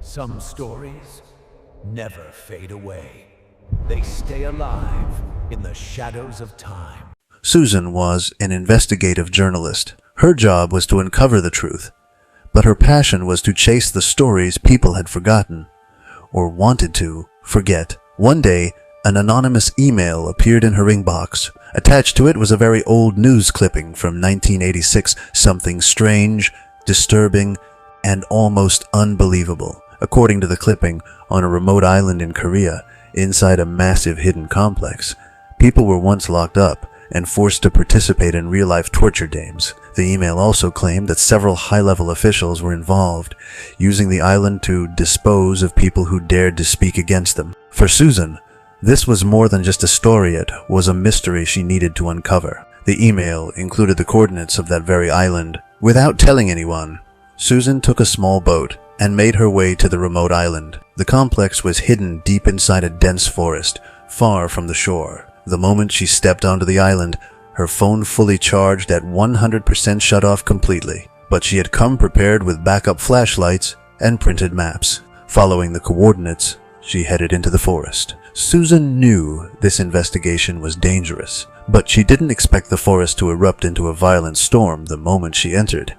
Some stories never fade away. They stay alive in the shadows of time. Susan was an investigative journalist. Her job was to uncover the truth, but her passion was to chase the stories people had forgotten, or wanted to forget. One day, an anonymous email appeared in her inbox. Attached to it was a very old news clipping from 1986, something strange, disturbing, and almost unbelievable. According to the clipping, on a remote island in Korea, inside a massive hidden complex, people were once locked up and forced to participate in real-life torture games. The email also claimed that several high-level officials were involved, using the island to dispose of people who dared to speak against them. For Susan, this was more than just a story, it was a mystery she needed to uncover. The email included the coordinates of that very island. Without telling anyone, Susan took a small boat and made her way to the remote island. The complex was hidden deep inside a dense forest, far from the shore. The moment she stepped onto the island, her phone fully charged at 100% shut off completely. But she had come prepared with backup flashlights and printed maps. Following the coordinates, she headed into the forest. Susan knew this investigation was dangerous, but she didn't expect the forest to erupt into a violent storm the moment she entered.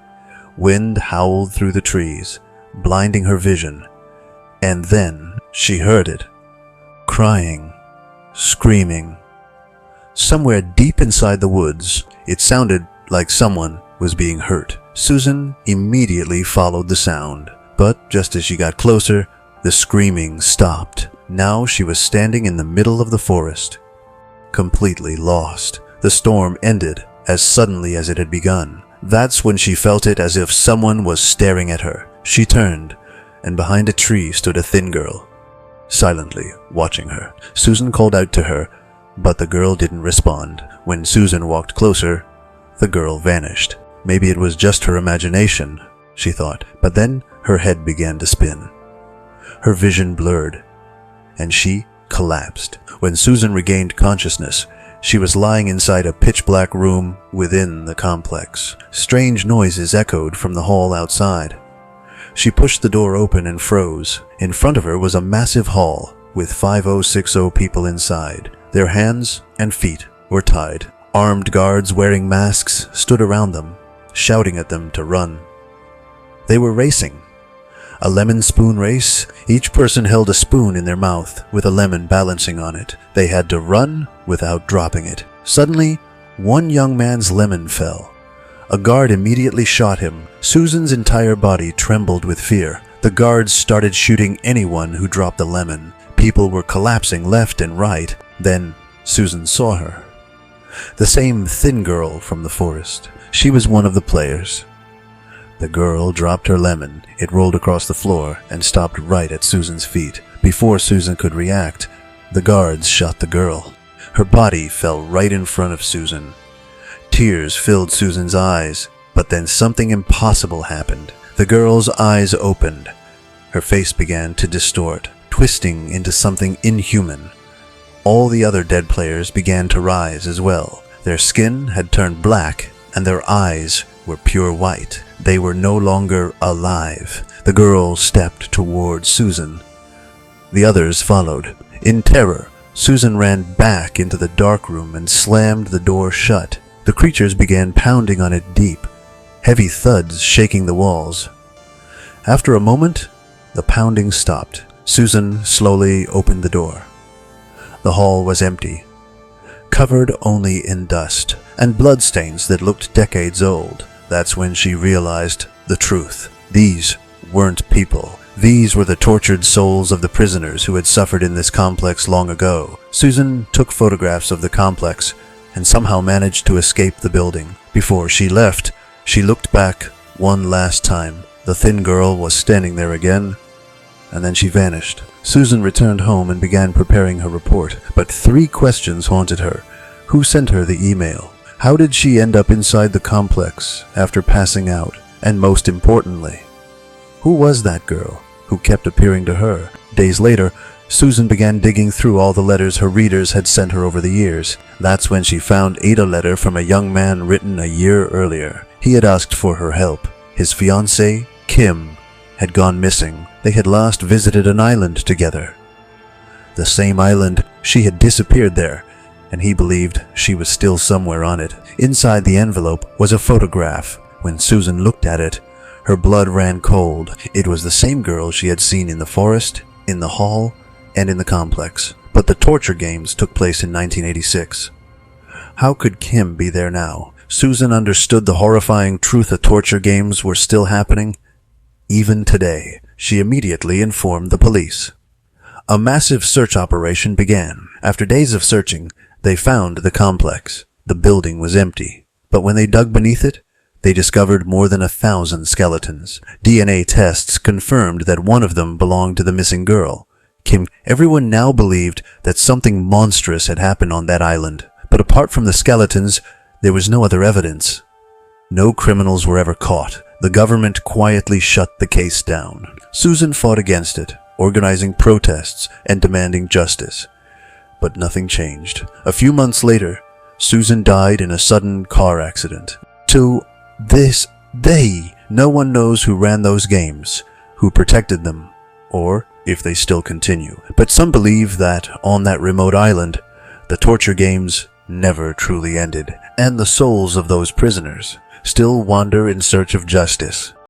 Wind howled through the trees, blinding her vision, and then she heard it. Crying, screaming. Somewhere deep inside the woods, it sounded like someone was being hurt. Susan immediately followed the sound, but just as she got closer, the screaming stopped. Now she was standing in the middle of the forest, completely lost. The storm ended as suddenly as it had begun. That's when she felt it as if someone was staring at her. She turned, and behind a tree stood a thin girl, silently watching her. Susan called out to her, but the girl didn't respond. When Susan walked closer, the girl vanished. Maybe it was just her imagination, she thought, but then her head began to spin. Her vision blurred, and she collapsed. When Susan regained consciousness, she was lying inside a pitch-black room within the complex. Strange noises echoed from the hall outside. She pushed the door open and froze. In front of her was a massive hall with 5060 people inside. Their hands and feet were tied. Armed guards wearing masks stood around them, shouting at them to run. They were racing. A lemon spoon race. Each person held a spoon in their mouth with a lemon balancing on it. They had to run without dropping it. Suddenly, one young man's lemon fell. A guard immediately shot him. Susan's entire body trembled with fear. The guards started shooting anyone who dropped a lemon. People were collapsing left and right. Then Susan saw her. The same thin girl from the forest. She was one of the players. The girl dropped her lemon. It rolled across the floor and stopped right at Susan's feet. Before Susan could react, the guards shot the girl. Her body fell right in front of Susan. Tears filled Susan's eyes, but then something impossible happened. The girl's eyes opened. Her face began to distort, twisting into something inhuman. All the other dead players began to rise as well. Their skin had turned black, and their eyes were pure white. They were no longer alive. The girl stepped toward Susan. The others followed. In terror, Susan ran back into the dark room and slammed the door shut. The creatures began pounding on it deep, heavy thuds shaking the walls. After a moment, the pounding stopped. Susan slowly opened the door. The hall was empty, covered only in dust and bloodstains that looked decades old. That's when she realized the truth. These weren't people. These were the tortured souls of the prisoners who had suffered in this complex long ago. Susan took photographs of the complex and somehow managed to escape the building. Before she left, she looked back one last time. The thin girl was standing there again, and then she vanished. Susan returned home and began preparing her report, but 3 questions haunted her. Who sent her the email? How did she end up inside the complex after passing out? And most importantly, who was that girl who kept appearing to her? Days later, Susan began digging through all the letters her readers had sent her over the years. That's when she found a letter from a young man written a year earlier. He had asked for her help. His fiancée, Kim, had gone missing. They had last visited an island together. The same island she had disappeared there, and he believed she was still somewhere on it. Inside the envelope was a photograph. When Susan looked at it, her blood ran cold. It was the same girl she had seen in the forest, in the hall, and in the complex. But the torture games took place in 1986. How could Kim be there now? Susan understood the horrifying truth that torture games were still happening. Even today, she immediately informed the police. A massive search operation began. After days of searching, they found the complex. The building was empty, but when they dug beneath it, they discovered more than 1,000 skeletons. DNA tests confirmed that one of them belonged to the missing girl, Kim. Everyone now believed that something monstrous had happened on that island, but apart from the skeletons, there was no other evidence. No criminals were ever caught. The government quietly shut the case down. Susan fought against it, organizing protests and demanding justice. But nothing changed. A few months later, Susan died in a sudden car accident. To this day, no one knows who ran those games, who protected them, or if they still continue. But some believe that on that remote island, the torture games never truly ended, and the souls of those prisoners still wander in search of justice.